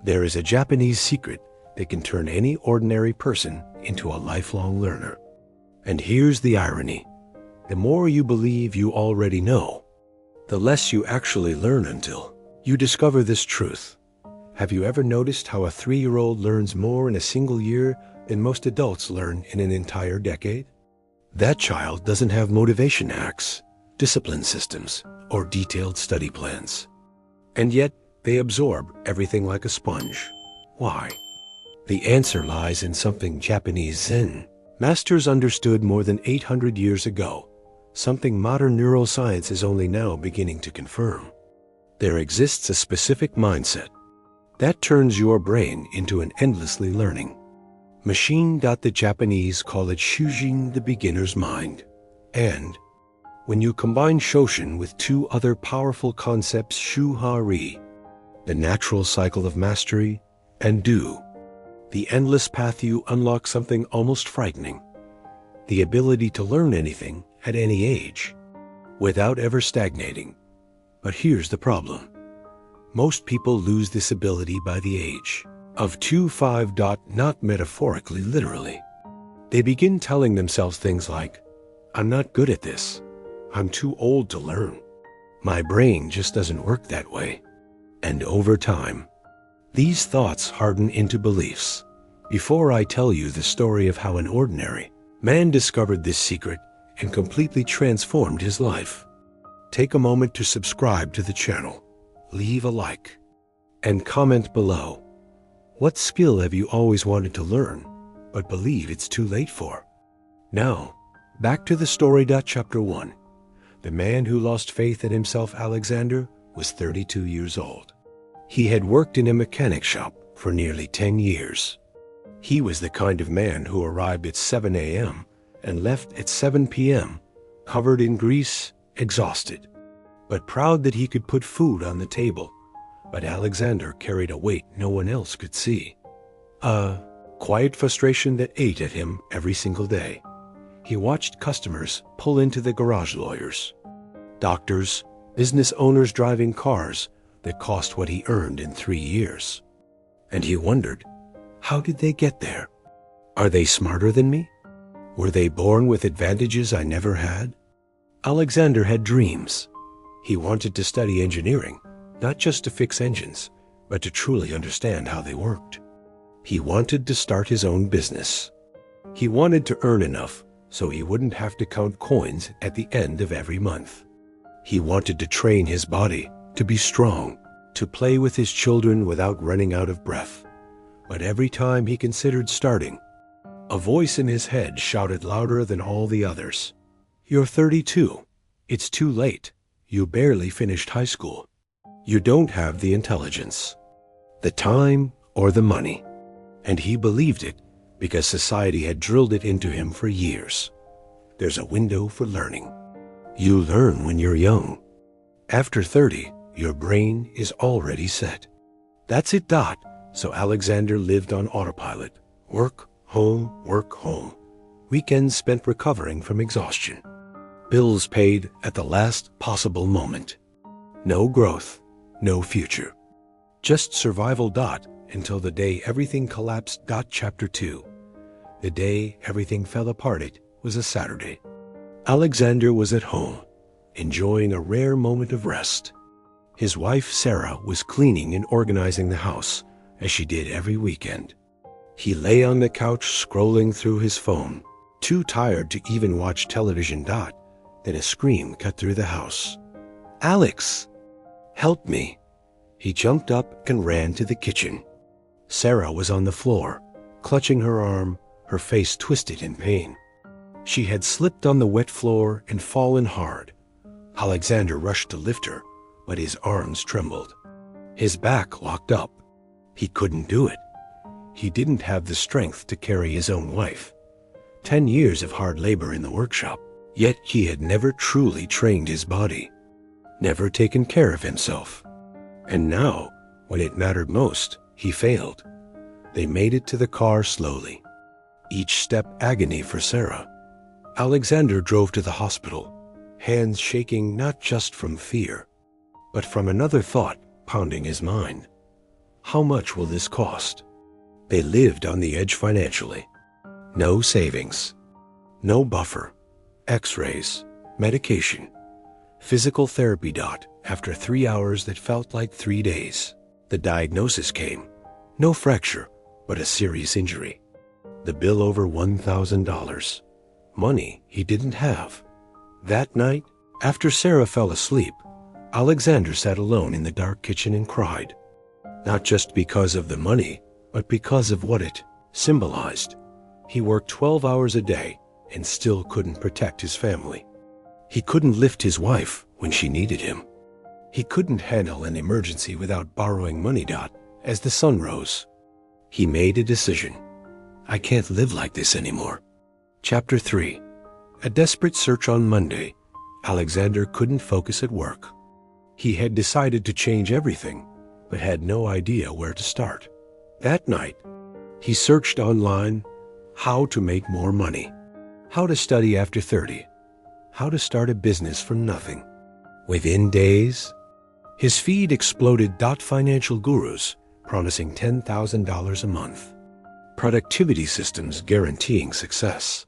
There is a Japanese secret that can turn any ordinary person into a lifelong learner. And here's the irony. The more you believe you already know, the less you actually learn until you discover this truth. Have you ever noticed how a 3-year-old learns more in a single year than most adults learn in an entire decade? That child doesn't have motivation hacks, discipline systems, or detailed study plans. And yet, they absorb everything like a sponge. Why? The answer lies in something Japanese Zen masters understood more than 800 years ago, something modern neuroscience is only now beginning to confirm. There exists a specific mindset that turns your brain into an endlessly learning machine. The Japanese call it Shoshin, the beginner's mind. And when you combine Shoshin with 2 other powerful concepts, Shuhari, the natural cycle of mastery, and Do, the endless path, you unlock something almost frightening: the ability to learn anything at any age, without ever stagnating. But here's the problem. Most people lose this ability by the age of 25. Not metaphorically, literally. They begin telling themselves things like, "I'm not good at this. I'm too old to learn. My brain just doesn't work that way." And over time, these thoughts harden into beliefs. Before I tell you the story of how an ordinary man discovered this secret and completely transformed his life, take a moment to subscribe to the channel, leave a like, and comment below. What skill have you always wanted to learn, but believe it's too late for? Now, back to the story. Chapter 1. The man who lost faith in himself, Alexander, was 32 years old. He had worked in a mechanic shop for nearly 10 years. He was the kind of man who arrived at 7 a.m. and left at 7 p.m., covered in grease, exhausted, but proud that he could put food on the table. But Alexander carried a weight no one else could see. A quiet frustration that ate at him every single day. He watched customers pull into the garage, lawyers, doctors, business owners driving cars that cost what he earned in 3 years. And he wondered, how did they get there? Are they smarter than me? Were they born with advantages I never had? Alexander had dreams. He wanted to study engineering, not just to fix engines, but to truly understand how they worked. He wanted to start his own business. He wanted to earn enough so he wouldn't have to count coins at the end of every month. He wanted to train his body to be strong, to play with his children without running out of breath. But every time he considered starting, a voice in his head shouted louder than all the others. "You're 32. It's too late. You barely finished high school. You don't have the intelligence, the time, or the money." And he believed it because society had drilled it into him for years. There's a window for learning. You learn when you're young. After 30, your brain is already set. That's it. So Alexander lived on autopilot. Work, home, work, home. Weekends spent recovering from exhaustion. Bills paid at the last possible moment. No growth, no future. Just survival. Until the day everything collapsed. Chapter 2. The day everything fell apart. It was a Saturday. Alexander was at home, enjoying a rare moment of rest. His wife, Sarah, was cleaning and organizing the house, as she did every weekend. He lay on the couch scrolling through his phone, too tired to even watch television. Then a scream cut through the house. "Alex, help me." He jumped up and ran to the kitchen. Sarah was on the floor, clutching her arm, her face twisted in pain. She had slipped on the wet floor and fallen hard. Alexander rushed to lift her, but his arms trembled. His back locked up. He couldn't do it. He didn't have the strength to carry his own wife. 10 years of hard labor in the workshop, yet he had never truly trained his body, never taken care of himself. And now, when it mattered most, he failed. They made it to the car slowly, each step agony for Sarah. Alexander drove to the hospital, hands shaking not just from fear, but from another thought pounding his mind. How much will this cost? They lived on the edge financially. No savings. No buffer. X-rays. Medication. Physical therapy. After 3 hours that felt like 3 days. The diagnosis came. No fracture, but a serious injury. The bill over $1,000. Money he didn't have. That night, after Sarah fell asleep, Alexander sat alone in the dark kitchen and cried. Not just because of the money, but because of what it symbolized. He worked 12 hours a day and still couldn't protect his family. He couldn't lift his wife when she needed him. He couldn't handle an emergency without borrowing money. As the sun rose, he made a decision. I can't live like this anymore. Chapter 3. A desperate search. On Monday, Alexander couldn't focus at work. He had decided to change everything, but had no idea where to start. That night, he searched online how to make more money, how to study after 30, how to start a business from nothing. Within days, his feed exploded. Financial gurus promising $10,000 a month. Productivity systems guaranteeing success.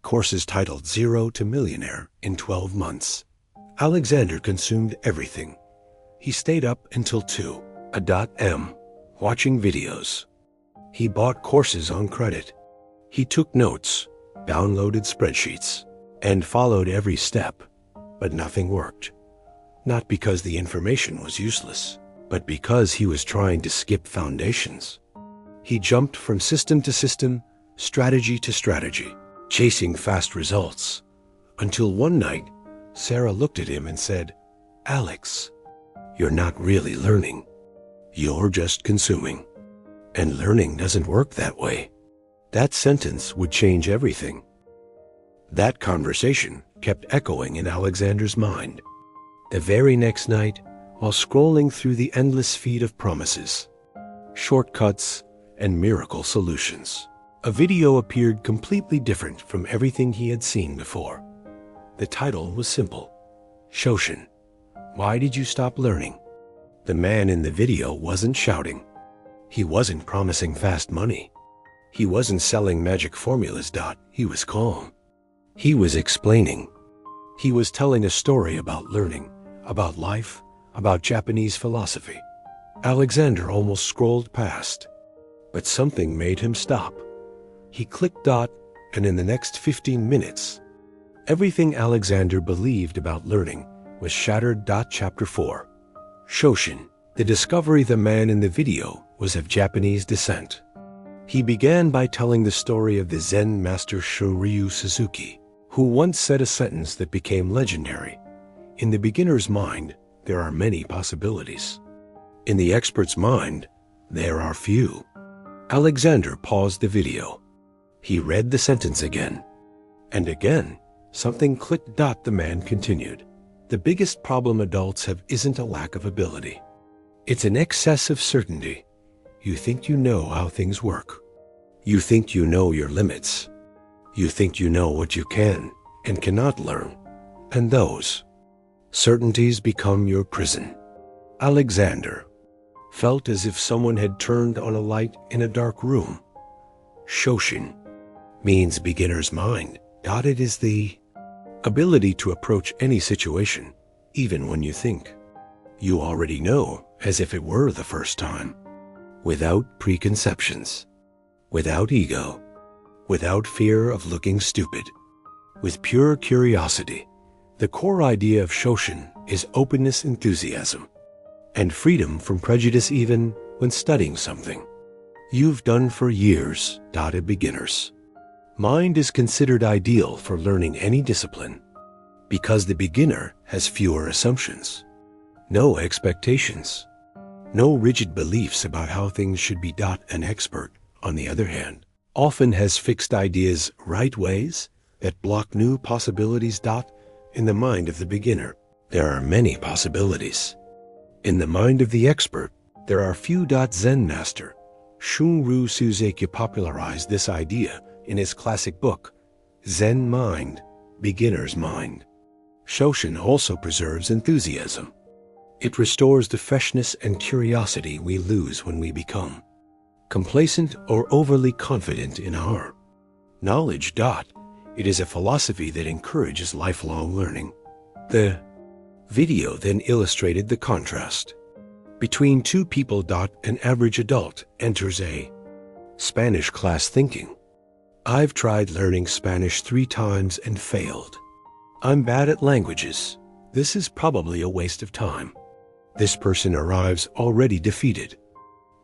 Courses titled Zero to Millionaire in 12 months. Alexander consumed everything. He stayed up until 2 a.m. watching videos. He bought courses on credit. He took notes, downloaded spreadsheets, and followed every step, but nothing worked. Not because the information was useless, but because he was trying to skip foundations. He jumped from system to system, strategy to strategy, chasing fast results, until one night, Sarah looked at him and said, "Alex, you're not really learning. You're just consuming. And learning doesn't work that way." That sentence would change everything. That conversation kept echoing in Alexander's mind. The very next night, while scrolling through the endless feed of promises, shortcuts, and miracle solutions, a video appeared completely different from everything he had seen before. The title was simple. Shoshin, why did you stop learning? The man in the video wasn't shouting. He wasn't promising fast money. He wasn't selling magic formulas. He was calm. He was explaining. He was telling a story about learning, about life, about Japanese philosophy. Alexander almost scrolled past, but something made him stop. He clicked. And in the next 15 minutes, everything Alexander believed about learning was shattered. Chapter 4. Shoshin, the discovery. The man in the video was of Japanese descent. He began by telling the story of the Zen master Shoryu Suzuki, who once said a sentence that became legendary. In the beginner's mind, there are many possibilities. In the expert's mind, there are few. Alexander paused the video. He read the sentence again. And again, something clicked. The man continued. The biggest problem adults have isn't a lack of ability. It's an excess of certainty. You think you know how things work. You think you know your limits. You think you know what you can and cannot learn. And those certainties become your prison. Alexander felt as if someone had turned on a light in a dark room. Shoshin means beginner's mind. It is the ability to approach any situation, even when you think you already know, as if it were the first time. Without preconceptions, without ego, without fear of looking stupid, with pure curiosity. The core idea of Shoshin is openness, enthusiasm, and freedom from prejudice even when studying something you've done for years. A beginner's mind is considered ideal for learning any discipline because the beginner has fewer assumptions, no expectations, no rigid beliefs about how things should be. An expert, on the other hand, often has fixed ideas, right ways that block new possibilities. In the mind of the beginner, there are many possibilities. In the mind of the expert, there are few. Zen master Shunryu Suzuki popularized this idea in his classic book, Zen Mind, Beginner's Mind. Shoshin also preserves enthusiasm. It restores the freshness and curiosity we lose when we become complacent or overly confident in our knowledge. It is a philosophy that encourages lifelong learning. The video then illustrated the contrast between two people. An average adult enters a Spanish class thinking, "I've tried learning Spanish 3 times and failed. I'm bad at languages. This is probably a waste of time." This person arrives already defeated.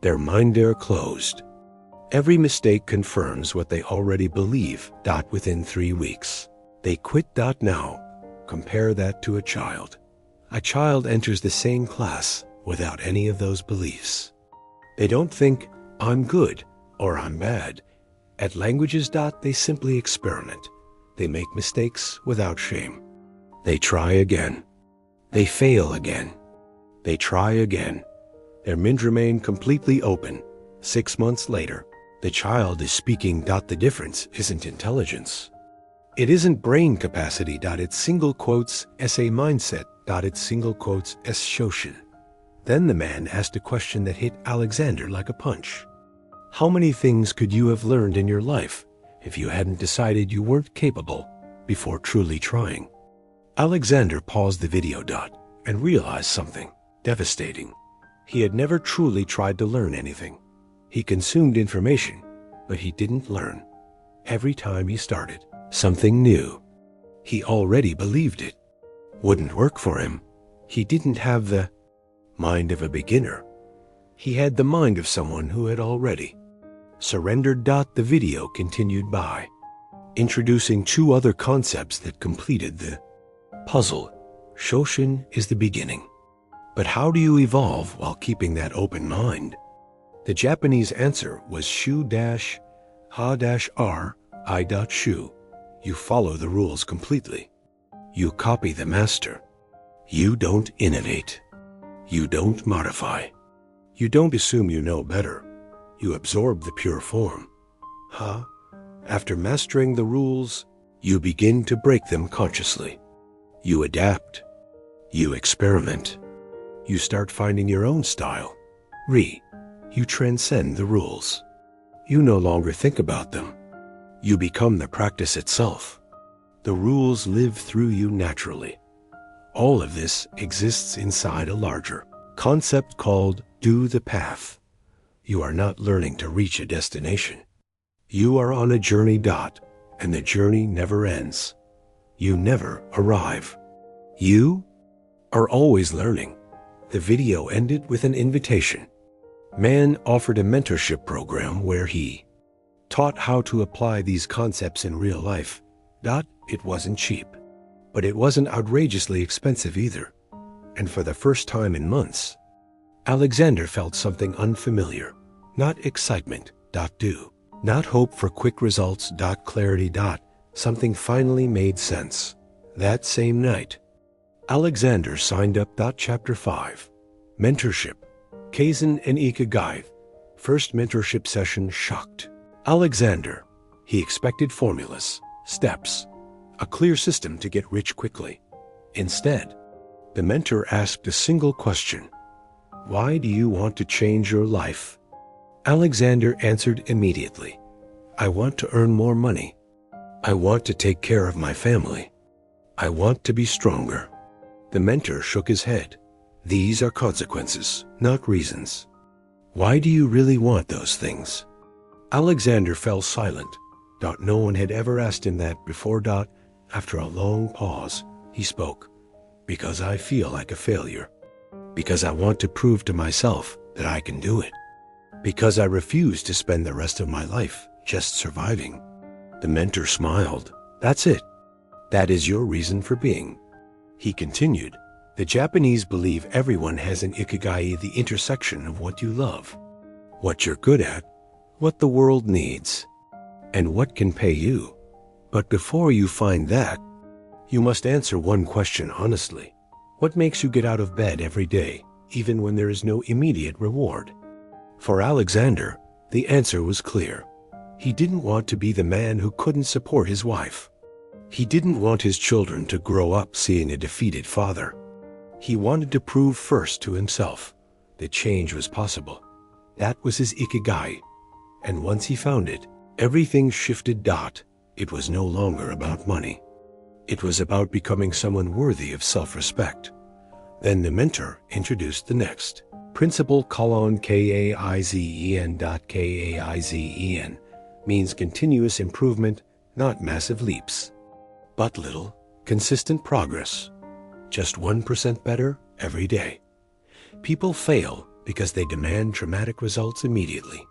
Their mind are closed. Every mistake confirms what they already believe. Within 3 weeks, they quit. Now, compare that to a child. A child enters the same class without any of those beliefs. They don't think, "I'm good" or "I'm bad" at languages. They simply experiment. They make mistakes without shame. They try again. They fail again. They try again. Their mind remain completely open. 6 months later, the child is speaking. The difference isn't intelligence. It isn't brain capacity. It's single quotes SA mindset. It's single quotes S Shoshin. Then the man asked a question that hit Alexander like a punch. How many things could you have learned in your life if you hadn't decided you weren't capable before truly trying? Alexander paused the video. And realized something devastating. He had never truly tried to learn anything. He consumed information, but he didn't learn. Every time he started something new, he already believed it wouldn't work for him. He didn't have the mind of a beginner. He had the mind of someone who had already surrendered. The video continued by introducing 2 other concepts that completed the puzzle. Shoshin is the beginning. But how do you evolve while keeping that open mind? The Japanese answer was shu-ha-r-i.shu. You follow the rules completely. You copy the master. You don't innovate. You don't modify. You don't assume you know better. You absorb the pure form. After mastering the rules, you begin to break them consciously. You adapt. You experiment. You start finding your own style. You transcend the rules. You no longer think about them. You become the practice itself. The rules live through you naturally. All of this exists inside a larger concept called do the path. You are not learning to reach a destination. You are on a journey. And the journey never ends. You never arrive. You are always learning. The video ended with an invitation. Man offered a mentorship program where he taught how to apply these concepts in real life. It wasn't cheap, but it wasn't outrageously expensive either. And for the first time in months, Alexander felt something unfamiliar. Not excitement. Not hope for quick results. Clarity. Something finally made sense. That same night, Alexander signed up. Chapter 5. Mentorship. Kaizen and Ikigai. First mentorship session shocked Alexander. He expected formulas, steps, a clear system to get rich quickly. Instead, the mentor asked a single question. Why do you want to change your life? Alexander answered immediately. I want to earn more money. I want to take care of my family. I want to be stronger. The mentor shook his head. These are consequences, not reasons. Why do you really want those things? Alexander fell silent. No one had ever asked him that before. After a long pause, he spoke. Because I feel like a failure. Because I want to prove to myself that I can do it. Because I refuse to spend the rest of my life just surviving. The mentor smiled. That's it. That is your reason for being. He continued. The Japanese believe everyone has an ikigai, the intersection of what you love, what you're good at, what the world needs, and what can pay you. But before you find that, you must answer one question honestly. What makes you get out of bed every day, even when there is no immediate reward? For Alexander, the answer was clear. He didn't want to be the man who couldn't support his wife. He didn't want his children to grow up seeing a defeated father. He wanted to prove first to himself that change was possible. That was his ikigai. And once he found it, everything shifted. It was no longer about money. It was about becoming someone worthy of self-respect. Then the mentor introduced the next principle: KAIZEN. KAIZEN means continuous improvement, not massive leaps, but little, consistent progress. Just 1% better every day. People fail because they demand dramatic results immediately.